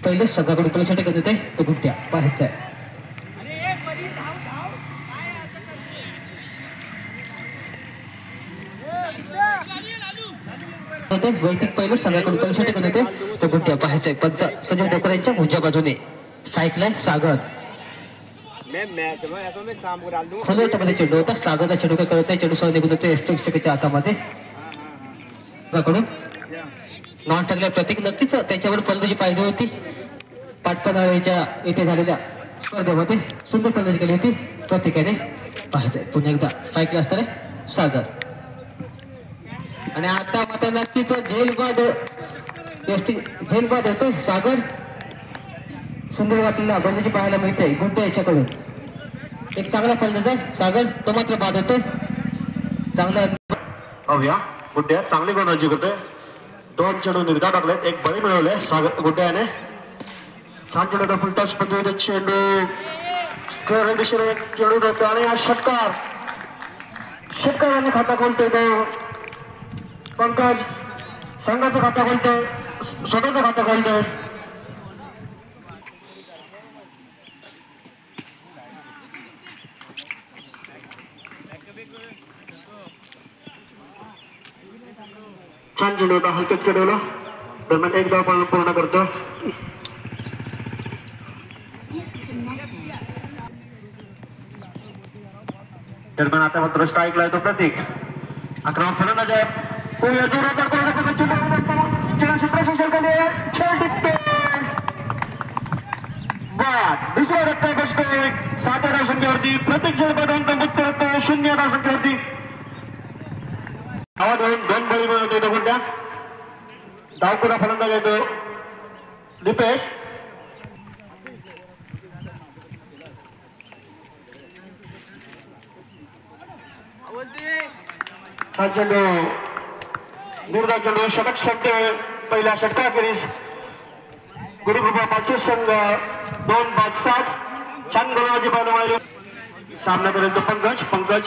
पहिले सगळ्याकडे तुला करत आहे तो गुट्ट्या पाहायचा आहे. वैदिक पहिलं सगळ्याकडून तुला करत आहे तो गुट्ट्या पाहायचा आहे. पंच संजय डोकरांच्या उजव्या बाजूने सायकलाय सागर खोलवटामध्ये चेंडू होता. सागरचा चेंडू काय करत आहे चेंडूसह निघून येतो एसटीच्या हातामध्ये कडून नॉन टाकल्या प्रतीक नक्कीच त्याच्यावर फलंदाजी पाहिजे होती. पाटपणाच्या इथे झालेल्या स्पर्धेमध्ये सुंदर फलंदाजी केली होती प्रत्येकाने पाहायचंय. पुन्हा एकदा सायकल असताना सागर आणि आता मात्र नक्कीच झेलबाद होतो सागर. सुंदर आपल्याला फलंदाजी पाहायला मिळते गुड्डे याच्याकडून. एक चांगला फलंदाज आहे सागर तो मात्र बाद होतोय. चांगला पाहूया गुड्ड्या चांगली फलंदाजी करतोय. 2 चेंडू निर्धार टाकले एक बळी मिळवले सागर गुड्ड्याने. छान चेंडू फुलटॉस पद्धतीने चेंडू दिशेने चेंडू जातो आणि हा षटकाराने खाता खोलतोय तो पंकज. संघाचा खाता खोलतोय स्वतःचा खाता खोलतोय. छान चेंडू होता हलकेच कडवला दरम्यान एक धाव पूर्ण करतो. दरम्यान आता मात्र स्ट्राईकला येतो प्रतीक. 11 फलंदाज आहे. दुसऱ्या रत्ता बसतोय 7 धावसंख्येवरती. प्रत्येक झेलपदांक मुक्त होतो 0 धावसंख्येवरती. धावा धरून 2 बळी मिळवतो येतो गुड्ड्या. डावपुरा फलंदाज येतो दीपेश. हा चेंडू निर्धार चेंडू षटक षटके पहिल्या षटकाखेरीस गुरुकृपा पाचशे संघ 2-5-7 छान गोलंदाजी पाहायला मिळाली. सामना करेल तो पंकज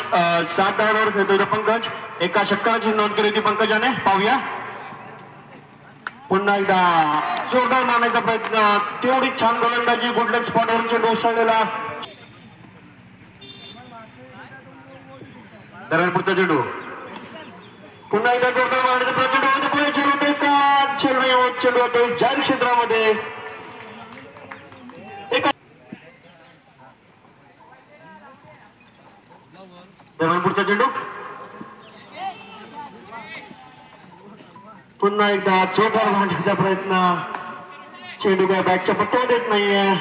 7 धावांवर खेळतोय तो पंकज. एका षटकाची नोंद केली होती पंकजाने. पाहूया पुन्हा एकदा जोरदार मारण्याचा प्रयत्न. तेवढी छान गोलंदाजी गुडलक स्पॉटवरून चेंडू उसळलेला. पुढचा चेंडू पुन्हा एकदा जोरदार मारण्याचा प्रयत्न होतो. पुढे चेंडू होतो जाहीर क्षेत्रामध्ये. पुढचा चेंडू पुन्हा एकदा जोरदार मारण्याचा प्रयत्न. चेंडू काय बॅटच्या पत्त्यावर देत नाहीये.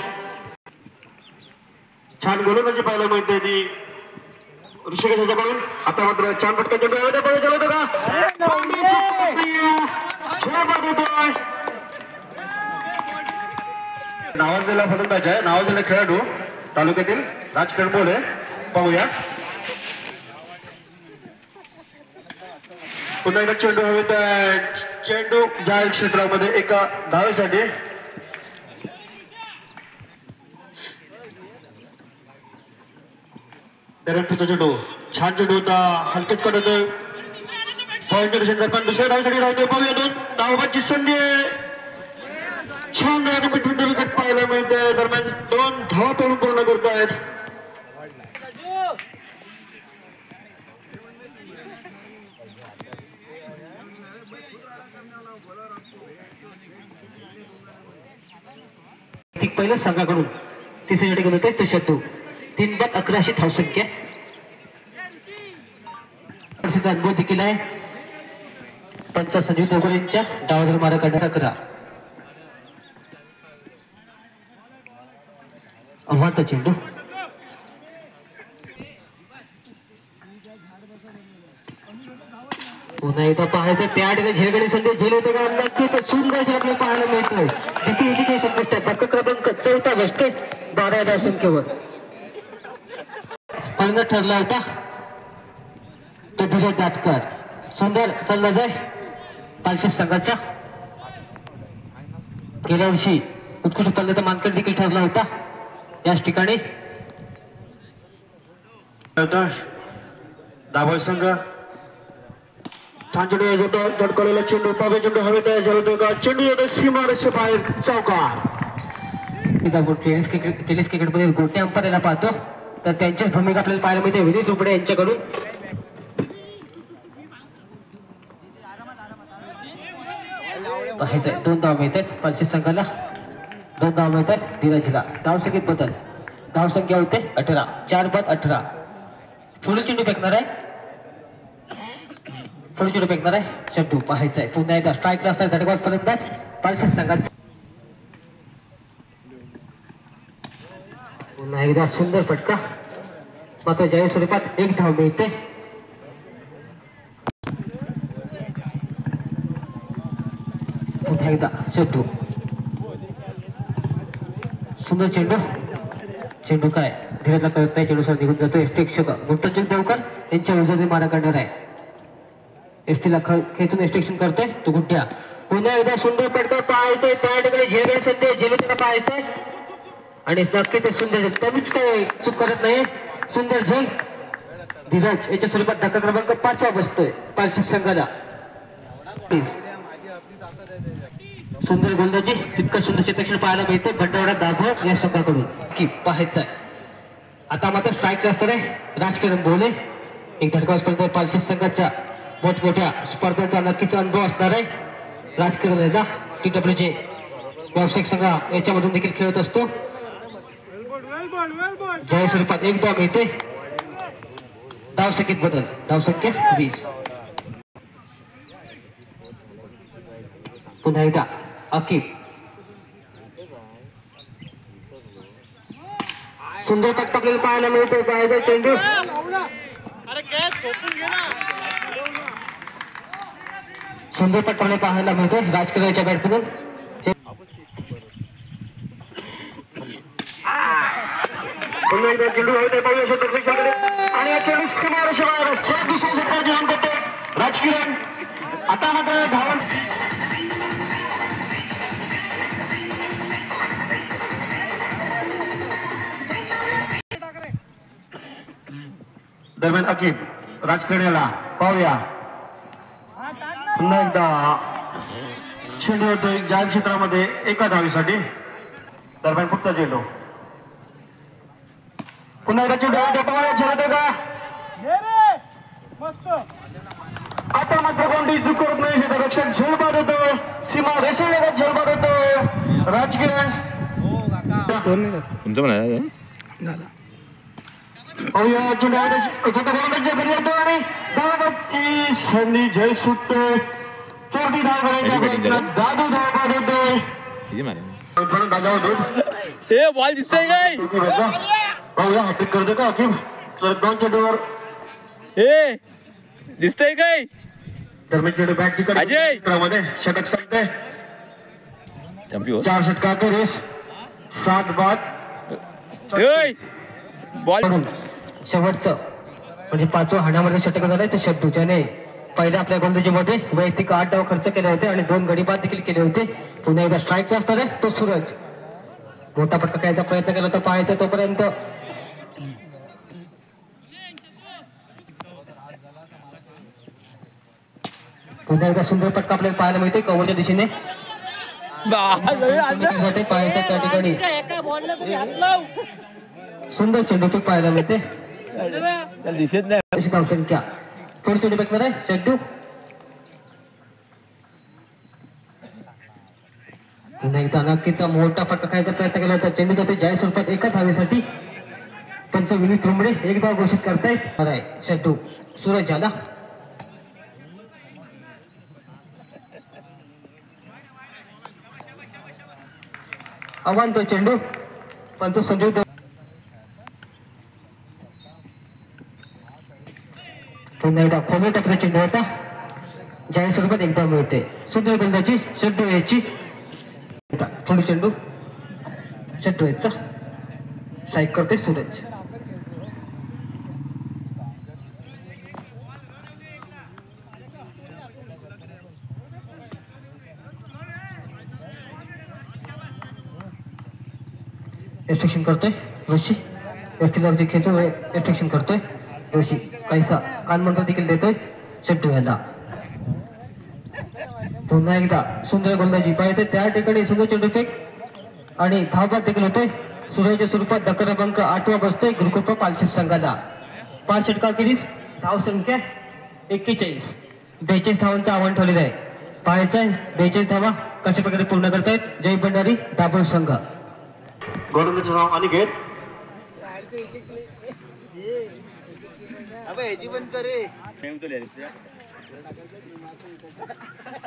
छान गोलंदाजी पाहायला मिळते ती ऋषिकेशकडून. आता मात्र छान पटका चेंडू नावाजलेला फलंदाज आहे नावाजलेला खेळाडू तालुक्यातील राजकरबोले. पाहूया पुन्हा एकदा चेंडू हवेत. चेंडू जाहीर क्षेत्रामध्ये एका धावेसाठी. पुढचा चेंडू छान चेंडू होता हलकेच कडवतोय. पण दुसऱ्या धावेसाठी राहतोय. पाहूया 2 धावांची संधी. छान विकेट पाहायला मिळते. दरम्यान 2 धावा पूर्ण करतायत. पहिलं संघाकडून तिसऱ्या ठिकाणी होते तो शत्रू. 3-11 धावसंख्या. अनुभव देखील आहे पंच संजीव डोकरेंच्या डावाजून मारा करणारा 11. आव्हान चेंडू पुन्हा एकदा पाहायचं त्या ठिकाणी झेलगडी संधी झेल होते का नक्कीच सुंदर आपल्याला पाहायला मिळतोय. देखील काही संपुष्ट आहे. धक्का क्रमांक 14 बसते 12 धावसंख्येवर. पहिला ठरला होता तो दुसरा जातकर. सुंदर फलंदाज आहे पालखी संघाचा. गेल्या वर्षी उत्कृष्ट फलंदाजा मानकरी देखील ठरला होता याच ठिकाणी. दाभोळ संघ ठाणचेडू धडकवलेला चेंडू पावे चेंडू हवेत आहे झाला का चेंडू येतो सीमारेषे बाहेर चौकार. टेनिस क्रिकेटमध्ये गोटे अंपायर याला पाहतो तर त्यांचीच भूमिका आपल्याला पाहायला मिळते विनीत उपडे यांच्याकडून. पाहायचंय 2 धाव मिळतात पालशी संघाला. 2 धाव मिळतात धीरजला. धावसंख्येत बदल. धावसंख्या होते 18. 4 बाद 18. पुढे चेंडू फेकणार आहे. पुढे चेंडू फेकणार आहे चेंडू. पाहायचंय पुन्हा एकदा स्ट्राईकला असणार धडकवाज फलंदाज पालशी संघाचा. पुन्हा एकदा सुंदर फटका मात्र जाहीर स्वरूपात 1 धाव मिळते. पुन्हा एकदा चेंडू. सुंदर चेंडू. चेंडू काय धीरजला कळत नाही. चेंडू सर निघून जातो. एस्टेक्षक गुंटचूक देवकर यांच्या उजवीने मारा करणार आहे. एसटीला खेचून एस्टेक्शन करतोय तो गुड्ड्या. पुन्हा एकदा सुंदर फटका पाहायचंय त्या ठिकाणी झेल सध्या झेल त्याला पाहायचंय आणि नक्की ते सुंदर कमीच काय चूक करत नाही. सुंदर झेल धीरज याच्या स्वरूपात धक्का क्रमांक 5 बसतोय पालशी संघाला. सुंदर गोलंदाजी तितकं सुंदर क्षेत्रक्षण पाहायला मिळते भंडारवाडा दाभोळ या संघाकडून की पाहायचंय. आता मात्र स्ट्राईक असणार आहे राजकिरण बोले. एक धडकाव स्पर्धा पालशी संघाचा मोठमोठ्या स्पर्धांचा नक्कीच अनुभव असणार आहे. राजकिरण याला TWJ व्यावसायिक संघ याच्यामधून देखील खेळत असतो. जय स्वरूपात 1 धाव मिळते. धावसंख्येत बदल. धावसंख्या 20. पुन्हा एकदा अकीब. सुंदर फटका आपल्याला पाहायला मिळतो. पाहायचा चेंडू सुंदर फटका पाहायला मिळतो राजकिरणच्या बॅटमधून. पुन्हा एकदा चेंडू हवेत आहे पाहूया क्षेत्रक्षकाकडे आणि या चेंडू सीमारेषे बाहेर सलग दुसऱ्या षटकार घेऊन करते राजकिरण. आता मात्र धावन दरम्यान अकीब राजकिरण याला पाहूया. पुन्हा एकदा चेंडू होतोय जाहीर क्षेत्रामध्ये 1 धावीसाठी. दरम्यान फक्त चेंडू पुन्हा एकदा चेंडू झेलतो का आता मात्र कोणती चूक करत नाही. क्षेत्ररक्षक झेल बाद होतो. सीमा रेषेला झेल बाद होतो राजकिरण. तुमचं म्हणा झाला पाहूया चेंडू आणि धावबादची संधी झेल सुटतोय. चोरटी धाव करायच्या प्रयत्नात दादू धाव बाद होतोय. बॉल दिसतोय काय पाहूया हॅट्रिक करतो का अकीब. तर 2 चेंडूवर दिसतंय काय दरम्यान चेंडू बॅटची कडे षटक संपते. 4 षटकात रेस 7 बाद. बॉल शेवटचं म्हणजे 5व्या हाणामध्ये षटक झालंय ते शब्दू ज्याने पहिल्या आपल्या गोलंदाजीमध्ये वैयक्तिक 8 डाव खर्च केले होते आणि 2 गडी बाद देखील केले होते. पुन्हा एकदा स्ट्राईक असणार आहे तो सूरज. मोठा फटका खेळायचा प्रयत्न केला तर पाहायचा तोपर्यंत पुन्हा एकदा सुंदर फटका आपल्याला पाहायला मिळते कव्हरच्या दिशेने. पाहायचं त्या ठिकाणी सुंदर चेंडू पाहायला मिळते. दिसत नाही धावसंख्या थोडी चेंडू फेकणार आहे चेंडू. पुन्हा एकदा नक्कीचा मोठा फटका खायचा प्रयत्न केला होता. चेंडू जाते जाहीर स्वरूपात 1 धावेसाठी. त्यांचं विनीत रुमडे 1 धाव घोषित करतायत. अरे चेंडू सूरज झाला. आव्हान तो चेंडू पण तो संजू पुन्हा एकदा खोमे टाकला चेंडू होता. जाहीर स्वरूपात 1 धाव मिळते. सुंदर गोलंदाजी चेंडू यायची. थोडी चेंडू चेंडू यायचा स्ट्राईक करते सूरज. एस्ट्रिक्शन करतोय जोशी. एस्टीला खेचून एस्ट्रिक्शन करतोय जोशी. काहीसा कानमंत्र देखील देतोय चेंडू याला. पुन्हा एकदा सुंदर गोलंदाजी पाहिजे त्या ठिकाणी सुंदर चेंडू फेक आणि धावबाद देखील होतोय. सुरेच्या स्वरूपात धक्का क्रमांक 8 बसतोय गुरुकृपा पालखी संघाला. 5 षटकाखेरीस धाव संख्या 41. 42 धावांचं आव्हान ठेवलेलं आहे. पाहायचं आहे 42 धावा कशा प्रकारे पूर्ण करतायत जय भंडारी दाभोळ संघ. गोलंदाजीचं नाव अनिकेत.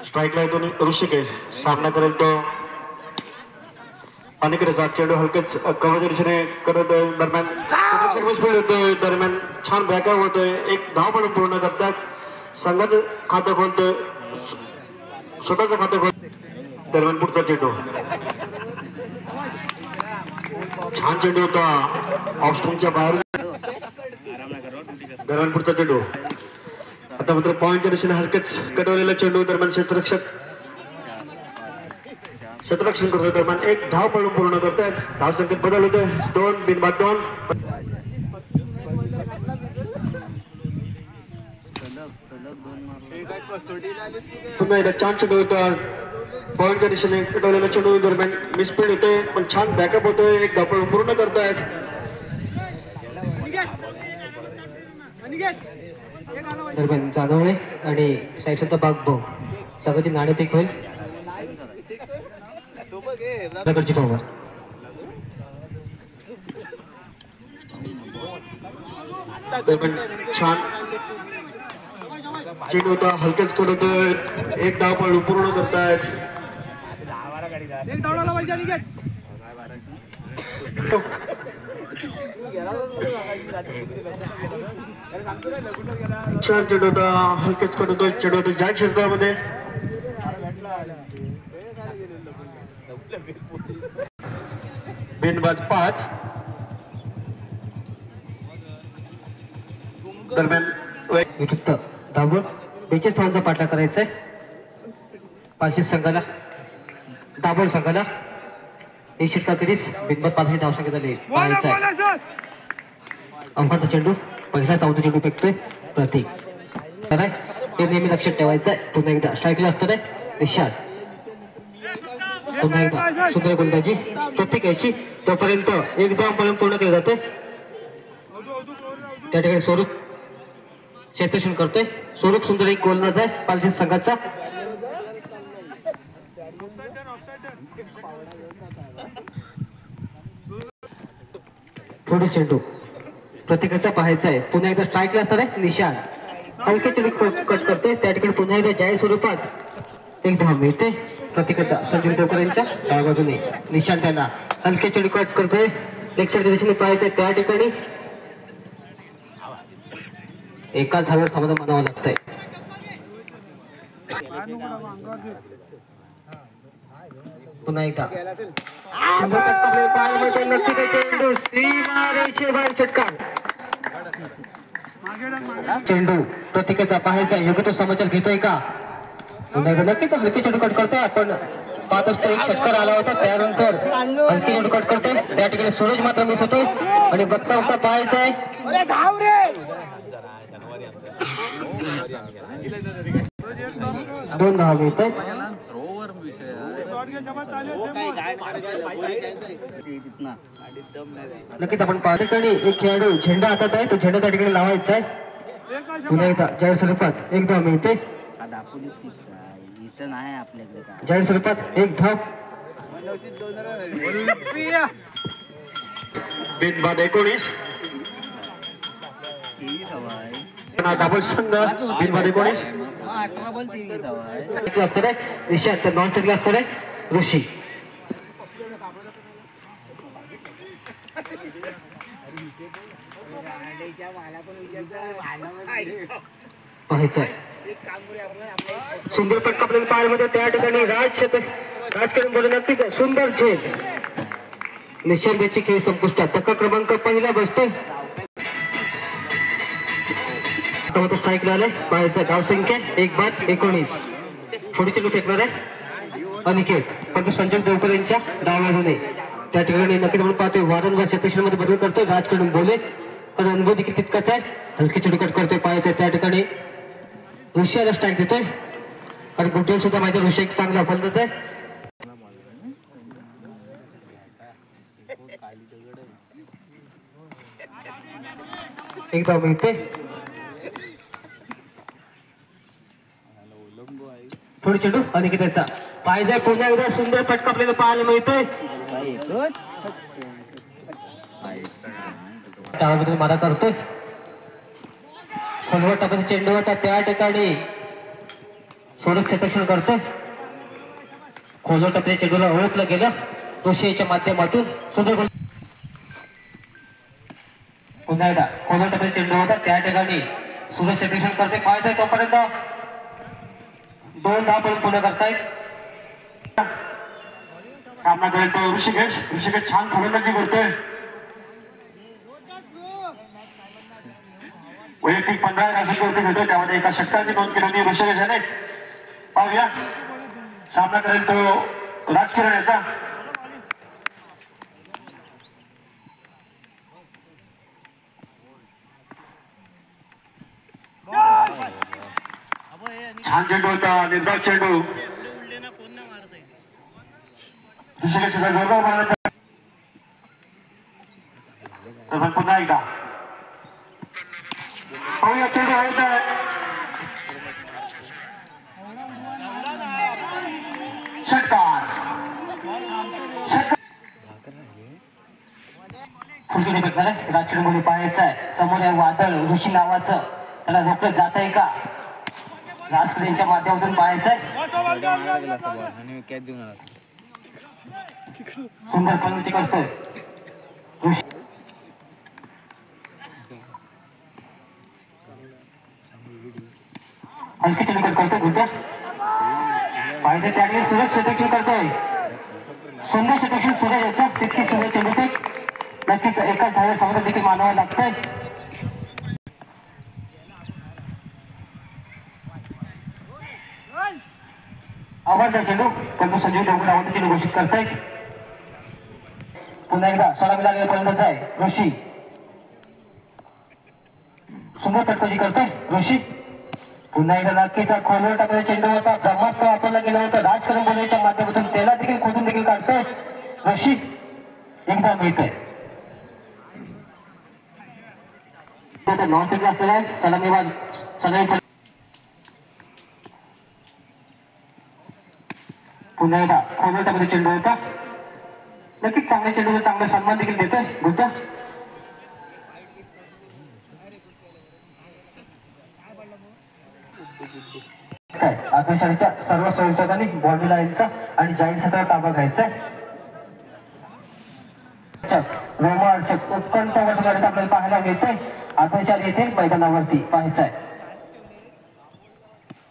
स्ट्राईकला येतो ऋषिकेश. सामना करेल तो अनिकेतचा. चेंडू हलकेच कव्हरच्या दिशेने करत दरम्यान होतोय. दरम्यान छान बॅकअप होतोय. एक धाव पण पूर्ण करतात. संघाचं खातं खोलतोय. स्वतःचं खातं खोल. दरम्यान पुढचा चेंडू छान चेंडू होता ऑफ स्टंपच्या बाहेर. दरम्यान पुढचा चेंडू आता मात्र पॉईंटच्या दिशेने हलकेच कटवलेला चेंडू. दरम्यान क्षेत्ररक्षण करतोय. दरम्यान एक धाव पळून पूर्ण करतायत. धाव संख्येत बदल होतोय. 2 बिनबाद 2. पुन्हा एकदा छान चेंडू होता पॉईंटच्या दिशेने कटवलेला चेंडू. दरम्यान मिसफील्ड होतोय पण छान बॅकअप होतोय. एक धाव पळून पूर्ण करतायत. दरम्यान जाधवळे आणि साईडचा भाग बो संघाची नाणेफेक होईल. दगडची धावा छान चेंडू होता हलकेच करतोय. एक धाव पळून पूर्ण करतायत. छान चेंडू होता हलकेच करतोय. चेंडू होता ज्या क्षेत्रामध्ये बिनबाद 5. दरम्यान विरुद्ध दाभोळ 42 धावांचा पाठला करायचा आहे. पालखी संघाला दाभोळ संघाला 1 षटकाखेरीस बिनबाद 5 धाव संख्या झाली. पाहायचा आहे अंफाचा चेंडू पहिला धावता चेंडू फेकतोय प्रतीक. हे नेहमी लक्षात ठेवायचं आहे. पुन्हा एकदा स्ट्राईकला असतं आहे निशाद. पुन्हा एकदा सुंदर गोलंदाजी प्रत्येक यायची तोपर्यंत एक धाव पळून पूर्ण केले जाते. त्या ठिकाणी स्वरूप क्षेत्ररक्षण करतोय. स्वरूप सुंदर एक गोलंदाज आहे पालखी संघाचा. थोडी चेंडू प्रत्येकाचा पाहायचा आहे. पुन्हा एकदा स्ट्राईकला असणार आहे निशान. हलके चेंडू कट करतोय त्या ठिकाणी पुन्हा एकदा जाहीर स्वरूपात एक धाव मिळते प्रत्येकाचा. संजीव देवकर यांच्या डाव्या बाजूने निशान त्यांना हलके चेंडू कट करतोय. लेग साईडच्या दिशेने पाहायचंय त्या ठिकाणी एकाच धावेवर समाधान मानावं लागतंय. पुन्हा एकदा चेंडू सीमारेषेबाहेर षटकार. चेंडू प्रत्येकाचा पाहायचा योग्य तो समाचार घेतोय का. पुन्हा एकदा नक्कीच हलकी चेंडू कट करतोय. आपण पाहत असतो एक षटकार आला होता त्यानंतर हलकी चेंडू कट करतोय त्या ठिकाणी सूरज मात्र मिस होतोय आणि बघता बघता पाहायचा आहे 2 धावा मिळतात. नक्कीच आपण पाहतो ठिकाणी एक खेळाडू झेंडा हातात आहे. तो झेंडा त्या ठिकाणी लावायचा आहे. पुन्हा एकदा जाहीर स्वरूपात एक धाव मिळते. जाहीर स्वरूपात एक धाव. बिनबाद 19. दाभोळ संघ बिनबाद 19 असणार आहे निशांत. तर नॉन स्ट्राईकला असणार आहे ऋषी. पाहायचं आहे सुंदर फटका आपल्याला पाहायला त्या ठिकाणी राजकरण बोलून नक्कीच सुंदर झेल. निशांत खेळ संपुष्टात. धक्का क्रमांक 1 बसतोय. स्ट्राईक आलाय पाहायचं धाव संख्या 1 बाद 19. थोडी चेंडू फेकणार आहे अनिकेत पण संजय देवकर यांच्या डाव्या बाजूने त्या ठिकाणी नक्कीच आपण पाहतोय वारंवार क्षेत्रक्षणामध्ये बदल करतोय राजकडून बोले पण अनुभव देखील तितकाच आहे. हलकी चेंडू कट करतोय पाहायचं त्या ठिकाणी ऋषीला स्ट्राईक देतोय. कारण गुड्डे सुद्धा माहिती ऋषिक चांगला फलंदाज आहे. एकदा मिळते थोडी चेंडू आणि त्याचा पाहिजे पुन्हा एकदा सुंदर फटका आपल्याला पाहायला मिळतोय. डावाबद्दल मारा करतोय. खोलवर टाकून चेंडू होता त्या ठिकाणी सोडत क्षेत्ररक्षण करतोय. खोलवर टाकून चेंडूला ओळखलं गेलं ऋषीच्या माध्यमातून सुंदर गोल. पुन्हा एकदा खोलवर टाकून चेंडू होता त्या ठिकाणी सुरज क्षेत्ररक्षण करते. पाहिजे तोपर्यंत 2 धावापर्यंत पूर्ण करतायत. सामना करतो ऋषिकेश. ऋषिकेश छान फलंदाजी करतोय. वैयक्तिक 15 रनांची घेतो त्यामध्ये एका षटकाची नोंद केली ऋषिकेश याने. पाहूया सामना करेल तो राजकिरण याचा. छान चेंडू होता निर्धाव चेंडू. ऋषिकेशचा जोरदार मारण्याचा तर पुन्हा एकदा पाहूया चेंडू होत आहे. षटकार राजकीय पाहायचं आहे. समोर आहे वादळ ऋषी नावाचं त्याला रोखलं जात आहे का राजकीयांच्या माध्यमातून पाहायचंय. सुंदर प्रवृत्ती करतोय हलकी चेंडू करतोय गुड्डा. पाहिजे त्याने सुरज क्षेत्ररक्षण करतोय. सुंदर क्षेत्ररक्षण सुरज याचा तितकी सुंदर चेंडू ते नक्कीच एकाच धाव्यावर समोर देखील मानावं लागतंय. आवडला चेंडू परंतु संजीव डोंगर आवडते चेंडू घोषित करतायत. पुन्हा एकदा सलामी लागेल फलंदाज आहे ऋषी. सुंदर फटकाजी करतोय ऋषी. पुन्हा एकदा नक्कीचा खोलवर टाकलेला चेंडू होता. ब्रह्मास्त्र वापरला गेलं होतं राजकारण बोलण्याच्या माध्यमातून त्याला देखील खोदून देखील काढतोय ऋषी. एकदा मिळतंय नॉन टेकला असलेला आहे सलामीबाज सलामी. पुन्हा एकदा खोलवर टाकलेला चेंडू होता. नक्कीच चांगल्या चेंडूला चांगला सन्मान देखील देतोय गुड्डा. आत्मशाळीच्या सर्व संशोधकांनी बॉडी लाईनचा आणि जॉईंट क्षेत्रावर ताबा घ्यायचा. रोमांचक उत्कंठ आपल्याला पाहायला मिळतंय. आत्मशाळी येथे मैदानावरती पाहायचंय.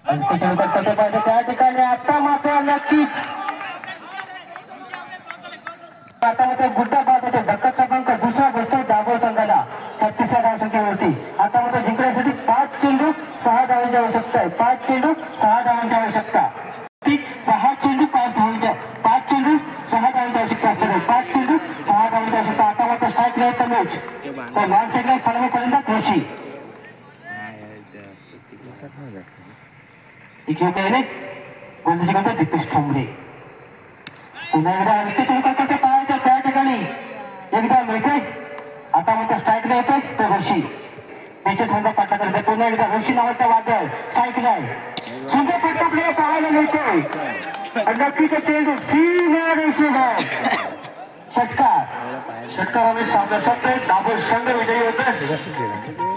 पाहिजे त्या ठिकाणी आता मात्र नक्कीच आता मात्र गुड्डा बाद होतो. धक्का क्रमांक दुसरा बसतो दाबोळ संघाला 36व्या धावसंख्येवरती. आता मात्र जिंकण्यासाठी 5 चेंडू 6 धावांची आवश्यकता आहे. 5 चेंडू 6 धावांची आवश्यकता. 6 चेंडू 5 धावांच्या 5 चेंडू 6 धावांची आवश्यकता असते. 5 चेंडू 6 धावांची आवश्यकता. आता मात्र स्ट्राईक रेट कमीच तर लॉन टेकला सलामी फलंदाज ऋषी. गोलंदाजी करतो दीपेश ठोंबरे. पुन्हा एकदा करतो पाहायचं त्या ठिकाणी एकदा मिळते. आता मात्र स्ट्राईकला येतोय तो ऋषी. त्याच्या समजा पट्टा करते. पुन्हा एकदा ऋषी नावाचा वादळ स्ट्राईकला आहे. सुंदर पट्टा आपल्याला पाहायला मिळतोय. नक्कीच चेंडू सीमा रेषेवर षटकार. षटकाराने सामना संपले. दाबोळ संघ विजयी होते.